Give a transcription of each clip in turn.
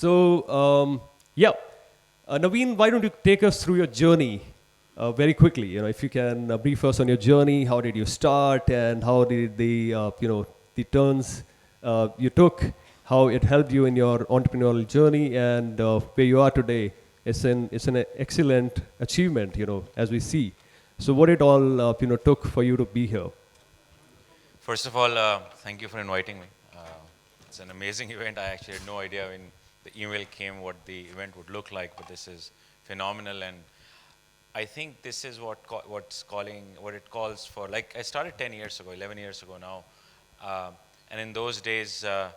So, yeah, Naveen, why don't you take us through your journey very quickly? If you can brief us on your journey, how did you start, and how did the turns you took, how it helped you in your entrepreneurial journey, and where you are today. It's an excellent achievement, as we see. So, what it all took for you to be here? First of all, thank you for inviting me. It's an amazing event. I actually had no idea when the email came what the event would look like, but this is phenomenal. And I think this is what it calls for. Like I started 10 years ago, 11 years ago now, uh, and in those days there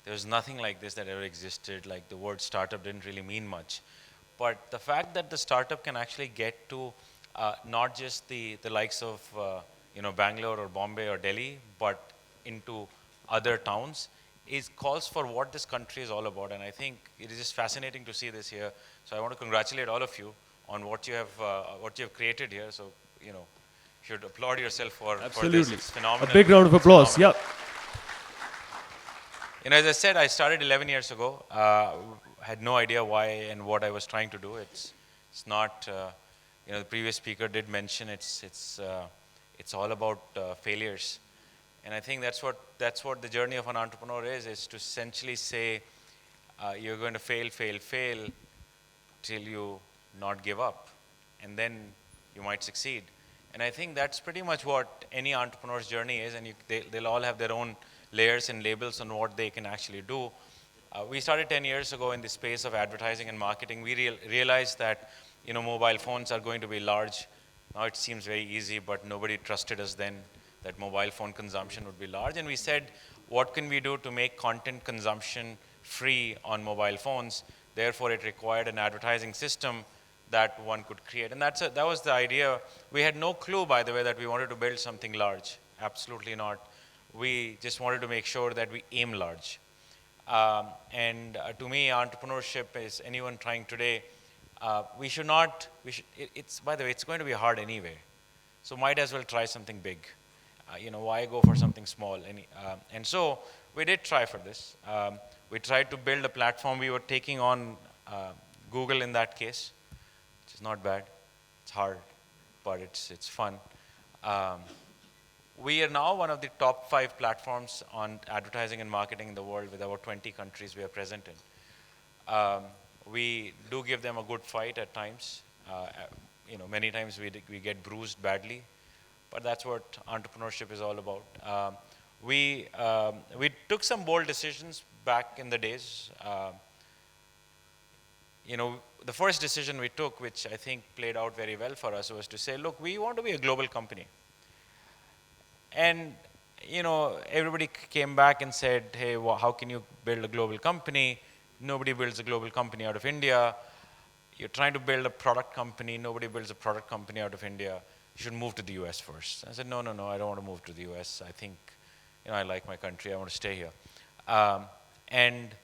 was nothing like this that ever existed. Like the word startup didn't really mean much, but the fact that the startup can actually get to not just the likes of Bangalore or Bombay or Delhi, but into other towns is calls for what this country is all about. And I think it is just fascinating to see this here. So I want to congratulate all of you on what you have created here. So you should applaud yourself for this. Absolutely. It's A phenomenal. big round of It's applause. phenomenal. Yeah. As I said, I started 11 years ago. Had no idea why and what I was trying to do. It's not. The previous speaker did mention it's all about failures, and I think that's what the journey of an entrepreneur is to essentially say you're going to fail, fail, fail till you not give up, and then you might succeed. And I think that's pretty much what any entrepreneur's journey is, and they'll all have their own layers and labels on what they can actually do. We started 10 years ago in the space of advertising and marketing. We realized that mobile phones are going to be large. Now it seems very easy, but nobody trusted us then that mobile phone consumption would be large. And we said, what can we do to make content consumption free on mobile phones? Therefore, it required an advertising system that one could create. And that was the idea. We had no clue, by the way, that we wanted to build something large. Absolutely not. We just wanted to make sure that we aim large. And to me, entrepreneurship is anyone trying today. We should not. It's by the way, it's going to be hard anyway. So might as well try something big. Why go for something small? And so we did try for this. We tried to build a platform. We were taking on Google in that case, which is not bad. It's hard, but it's fun. Um, we are now one of the top 5 platforms on advertising and marketing in the world with about 20 countries we are present in. We do give them a good fight at times. Many times we get bruised badly, but that's what entrepreneurship is all about. We took some bold decisions back in the days. The first decision we took, which I think played out very well for us, was to say, look, we want to be a global company. And everybody came back and said, hey, how can you build a global company? Nobody builds a global company out of India. You're trying to build a product company. Nobody builds a product company out of India. You should move to the US first. I said, no, I don't want to move to the US. I think, I like my country. I want to stay here. Um, and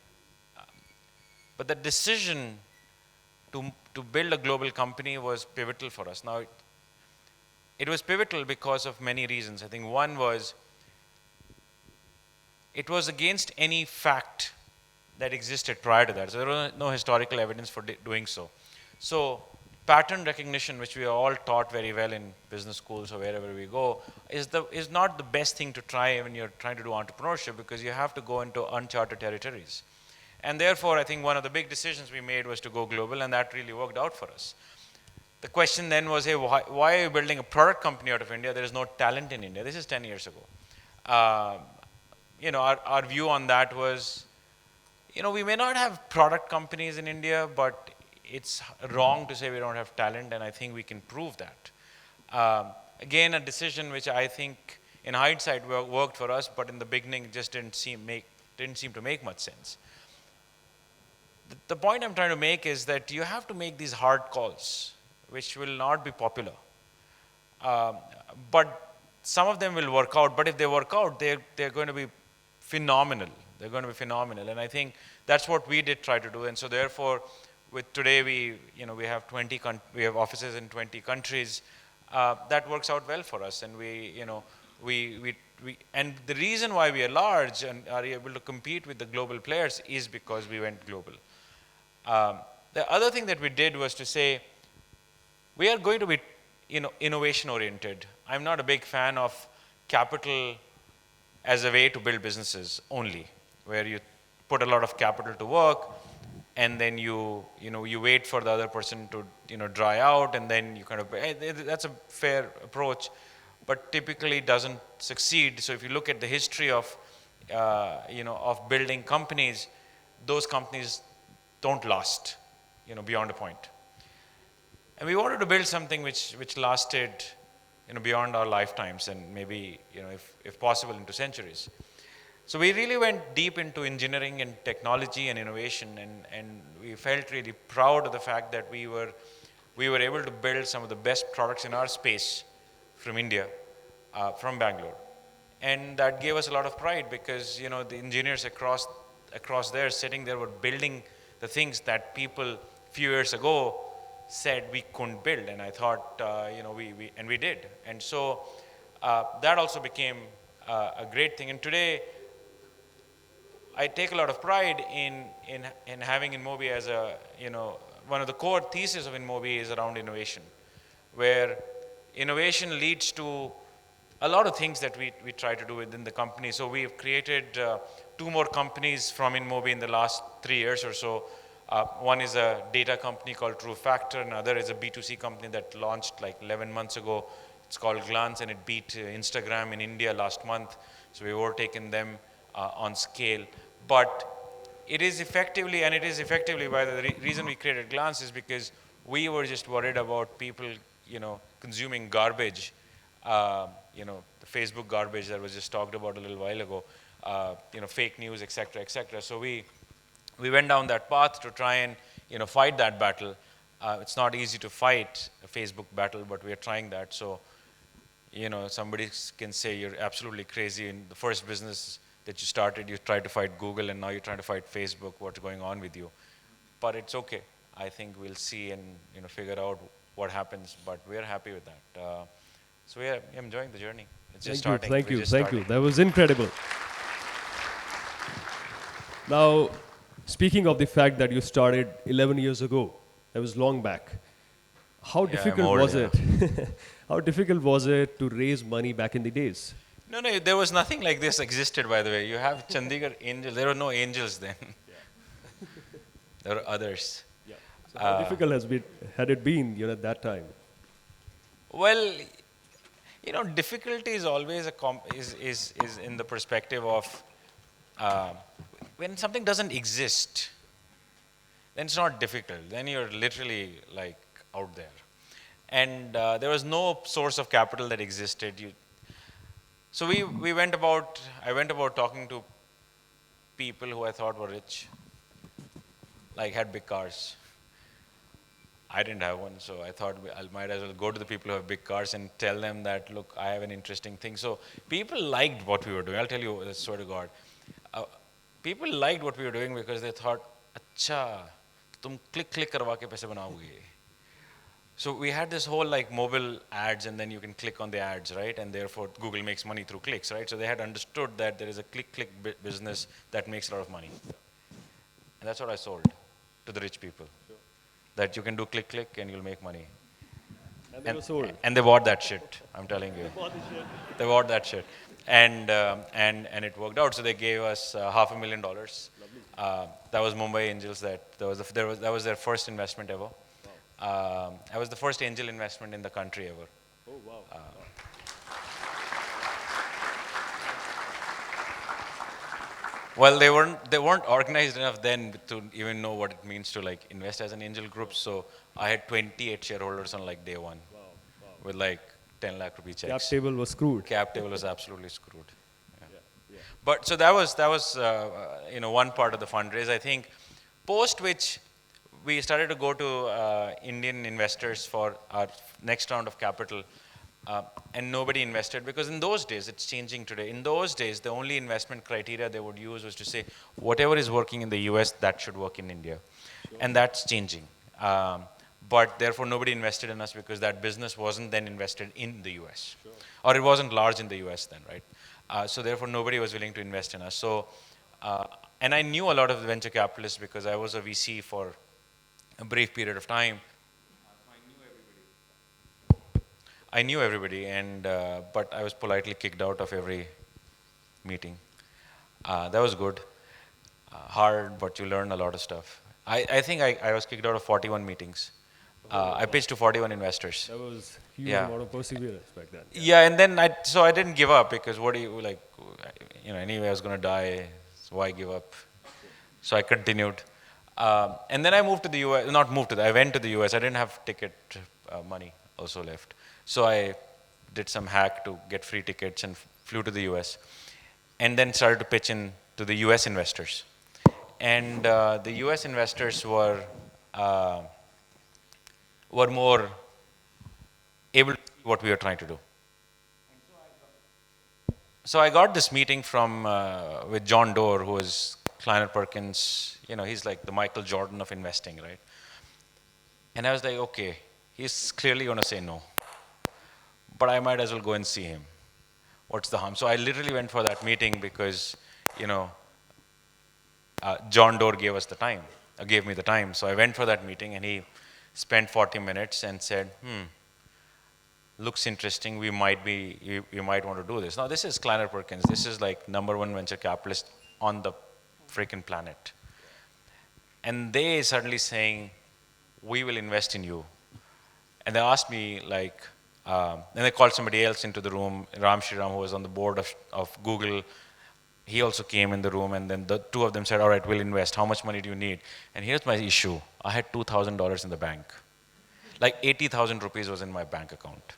But the decision to build a global company was pivotal for us. Now, it was pivotal because of many reasons. I think one was it was against any fact that existed prior to that. So there was no historical evidence for doing so. So pattern recognition, which we are all taught very well in business schools or wherever we go, is not the best thing to try when you're trying to do entrepreneurship, because you have to go into uncharted territories. And therefore, I think one of the big decisions we made was to go global, and that really worked out for us. The question then was, hey, why are you building a product company out of India? There is no talent in India. This is 10 years ago. Our view on that was, we may not have product companies in India, but it's wrong to say we don't have talent, and I think we can prove that. Again, a decision which I think, in hindsight, worked for us, but in the beginning, just didn't seem to make much sense. The point I'm trying to make is that you have to make these hard calls, which will not be popular. But some of them will work out. But if they work out, they're going to be phenomenal. They're going to be phenomenal. And I think that's what we did try to do. And so therefore, with today, we have we have offices in 20 countries. That works out well for us. And and the reason why we are large and are able to compete with the global players is because we went global. Um, the other thing that we did was to say, we are going to be innovation oriented. I'm not a big fan of capital as a way to build businesses only, where you put a lot of capital to work and then you wait for the other person to dry out, and then you kind of that's a fair approach, but typically doesn't succeed. So if you look at the history of of building companies, those companies don't last beyond a point. And we wanted to build something which lasted beyond our lifetimes, and maybe if possible into centuries. So we really went deep into engineering and technology and innovation, and we felt really proud of the fact that we were able to build some of the best products in our space from India, from Bangalore. And that gave us a lot of pride, because the engineers across there sitting there were building the things that people few years ago said we couldn't build. And I thought, we did. And so that also became a great thing. And today, I take a lot of pride in having InMobi as one of the core theses of InMobi is around innovation, where innovation leads to a lot of things that we try to do within the company. So we've created two more companies from InMobi in the last 3 years or so. One is a data company called True Factor, another is a B2C company that launched like 11 months ago. It's called Glance, and it beat Instagram in India last month. So we've overtaken them on scale. But it is effectively by the reason we created Glance is because we were just worried about people, consuming garbage, the Facebook garbage that was just talked about a little while ago, fake news, etc., etc. So we went down that path to try and fight that battle. It's not easy to fight a Facebook battle, but we are trying that. So somebody can say you're absolutely crazy. In the first business that you started, you tried to fight Google, and now you're trying to fight Facebook. What's going on with you? But it's okay. I think we'll see and figure out what happens. But we're happy with that. So we're enjoying the journey. It's just starting. Thank you. That was incredible. Now, speaking of the fact that you started 11 years ago, that was long back. How difficult was it? How difficult was it to raise money back in the days? No, there was nothing like this existed, by the way. You have Chandigarh Angels. There were no angels then. Yeah. There were others. Yeah. So how difficult had it been, at that time? Well, difficulty is always is in the perspective of when something doesn't exist, then it's not difficult. Then you're literally like out there. And there was no source of capital that existed. So I went about talking to people who I thought were rich, like had big cars. I didn't have one, so I thought I might as well go to the people who have big cars and tell them that, look, I have an interesting thing. So people liked what we were doing. I'll tell you, I swear to God. People liked what we were doing because they thought, अच्छा, तुम click करवा के पैसे बनाओगे. So we had this whole like mobile ads, and then you can click on the ads, right? And therefore Google makes money through clicks, right? So they had understood that there is a click business that makes a lot of money. And that's what I sold to the rich people. Sure. That you can do click and you'll make money. And they were sold. And they bought that shit, I'm telling you. They bought that shit. And it worked out. So they gave us $500,000. That was Mumbai Angels. That was their first investment ever. Wow. That was the first angel investment in the country ever. Oh, wow. Well, they weren't organized enough then to even know what it means to like invest as an angel group. So I had 28 shareholders on like day one. Wow. With like 10 lakh rupee checks. Cap table was screwed. Cap table was absolutely screwed. Yeah. But so that was one part of the fundraise. I think post which we started to go to Indian investors for our next round of capital. And nobody invested, because in those days, it's changing today. In those days, the only investment criteria they would use was to say, whatever is working in the US, that should work in India. Sure. And that's changing. But therefore, nobody invested in us because that business wasn't then invested in the US. Sure. Or it wasn't large in the US then, right? So therefore, nobody was willing to invest in us. So, and I knew a lot of the venture capitalists because I was a VC for a brief period of time. I knew everybody, and but I was politely kicked out of every meeting. That was good. Hard, but you learn a lot of stuff. I think I was kicked out of 41 meetings. I pitched to 41 investors. That was huge Yeah. amount of perseverance back then. Yeah. Yeah, and then so I didn't give up because what do you like, anyway I was going to die, so why give up? So I continued. And then I moved to the US, not moved to I went to the US. I didn't have ticket money also left. So I did some hack to get free tickets and flew to the US. And then started to pitch in to the US investors. And the US investors were more able to see what we were trying to do. So I got this meeting from with John Doerr, who is Kleiner Perkins. He's like the Michael Jordan of investing, right? And I was like, okay, he's clearly going to say no, but I might as well go and see him. What's the harm? So I literally went for that meeting because, you know, John Doerr gave me the time. So I went for that meeting, and he spent 40 minutes and said, looks interesting. You might want to do this. Now, this is Kleiner Perkins. This is like #1 venture capitalist on the freaking planet. And they suddenly saying, we will invest in you. And they asked me like, and they called somebody else into the room, Ram Shriram, who was on the board of Google. He also came in the room, and then the two of them said, all right, we'll invest. How much money do you need? And here's my issue. I had $2,000 in the bank. Like 80,000 rupees was in my bank account.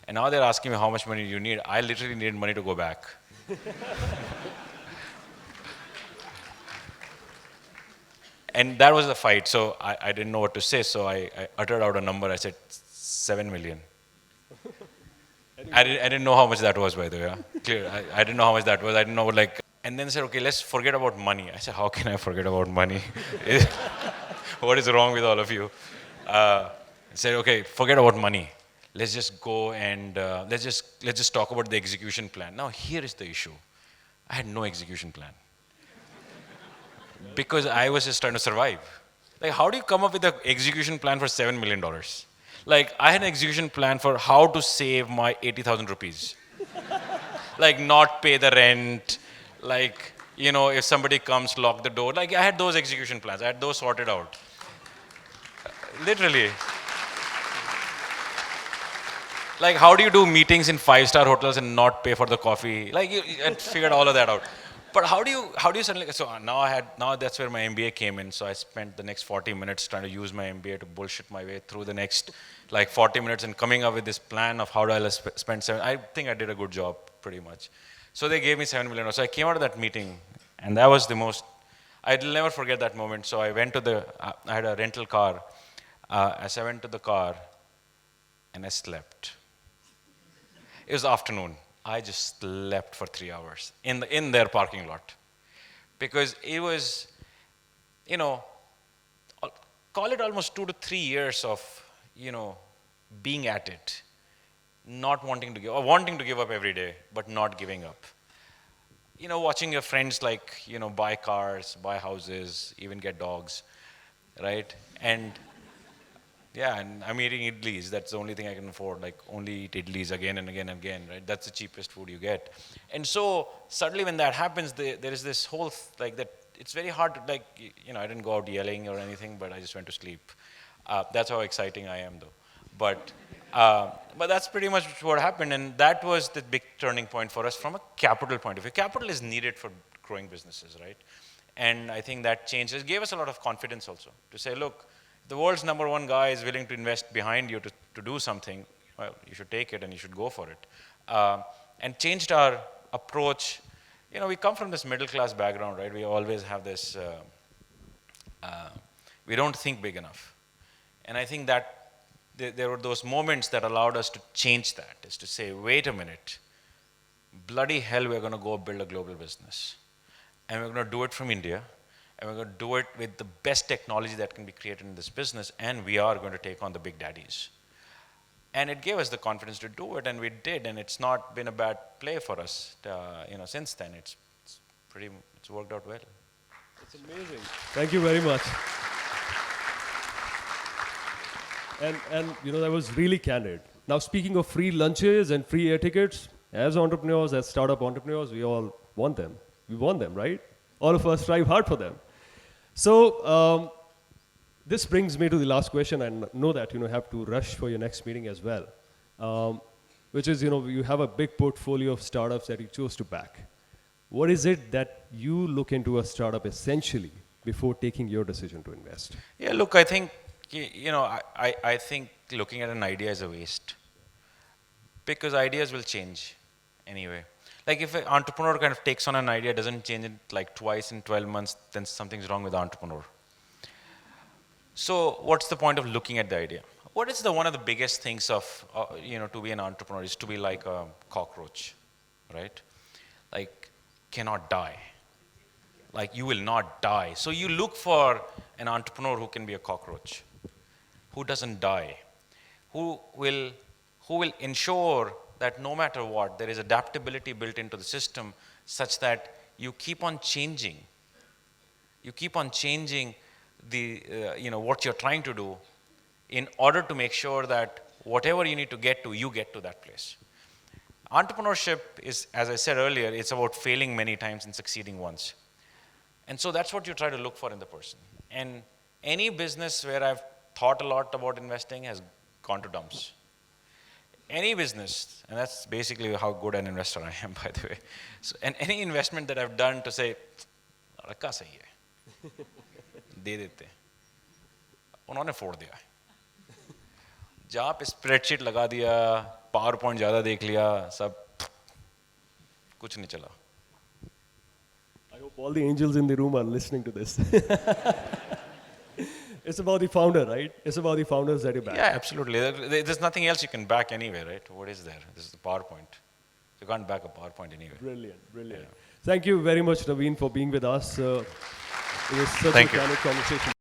And now they're asking me how much money do you need. I literally needed money to go back. And that was the fight. So I didn't know what to say. So I uttered out a number. I said 7 million. I didn't know how much that was, by the way. Yeah? Clear. I didn't know how much that was. I didn't know like. And then said, okay, let's forget about money. I said, how can I forget about money? What is wrong with all of you? I said, okay, forget about money. Let's just go and let's just talk about the execution plan. Now here is the issue. I had no execution plan because I was just trying to survive. Like, how do you come up with an execution plan for $7 million? Like, I had an execution plan for how to save my 80,000 rupees. Like, not pay the rent. Like, if somebody comes, lock the door. Like, I had those execution plans. I had those sorted out. Literally. Like, how do you do meetings in 5-star hotels and not pay for the coffee? Like, I figured all of that out. But how do you suddenly, so now that's where my MBA came in. So I spent the next 40 minutes trying to use my MBA to bullshit my way through the next like 40 minutes and coming up with this plan of how do I spend I think I did a good job pretty much. So they gave me $7 million. So I came out of that meeting, and that was the most, I'll never forget that moment. So I went to I had a rental car. As I went to the car, and I slept. It was afternoon. I just slept for 3 hours in their parking lot. Because it was, call it almost 2 to 3 years of, being at it. Not wanting to give, or wanting to give up every day, but not giving up. Watching your friends buy cars, buy houses, even get dogs, right? And yeah, and I'm eating idlis. That's the only thing I can afford. Like, only eat idlis again and again and again, right? That's the cheapest food you get. And so suddenly when that happens, there is this whole, that it's very hard to, I didn't go out yelling or anything, but I just went to sleep. That's how exciting I am, though. But that's pretty much what happened. And that was the big turning point for us from a capital point of view. Capital is needed for growing businesses, right? And I think that changed. It gave us a lot of confidence also to say, look, the world's #1 guy is willing to invest behind you to do something, well, you should take it and you should go for it. And changed our approach. We come from this middle class background, right? We always have this, we don't think big enough. And I think that there were those moments that allowed us to change that, is to say, wait a minute, bloody hell, we're going to go build a global business. And we're going to do it from India. And we're going to do it with the best technology that can be created in this business, and we are going to take on the big daddies. And it gave us the confidence to do it, and we did, and it's not been a bad play for us, since then. It's worked out well. It's amazing. Thank you very much. And that was really candid. Now, speaking of free lunches and free air tickets, as entrepreneurs, as startup entrepreneurs, we all want them. We want them, right? All of us strive hard for them. So this brings me to the last question, and know that you have to rush for your next meeting as well, which is you have a big portfolio of startups that you chose to back. What is it that you look into a startup essentially before taking your decision to invest? Yeah, look, I think, I think looking at an idea is a waste because ideas will change anyway. Like if an entrepreneur kind of takes on an idea, doesn't change it like twice in 12 months, then something's wrong with the entrepreneur. So what's the point of looking at the idea? What is one of the biggest things of, to be an entrepreneur is to be like a cockroach, right? Like cannot die. Like you will not die. So you look for an entrepreneur who can be a cockroach, who doesn't die, who will ensure that no matter what, there is adaptability built into the system such that you keep on changing. You keep on changing what you're trying to do in order to make sure that whatever you need to get to, you get to that place. Entrepreneurship is, as I said earlier, it's about failing many times and succeeding once. And so that's what you try to look for in the person. And any business where I've thought a lot about investing has gone to dumps. Any business, and that's basically how good an investor I am, by the way. So, and any investment that I've done to say, रखा सही है, दे देते, उन्होंने फोड़ दिया. जहाँ पे spreadsheet लगा दिया, पावर पॉइंट ज़्यादा देख लिया, सब कुछ नहीं चला. I hope all the angels in the room are listening to this. It's about the founder, right? It's about the founders that you back. Yeah, absolutely. There's nothing else you can back anyway, right? What is there? This is the PowerPoint. You can't back a PowerPoint anyway. Brilliant, brilliant. Yeah. Thank you very much, Naveen, for being with us. It was such Thank a you. candid conversation.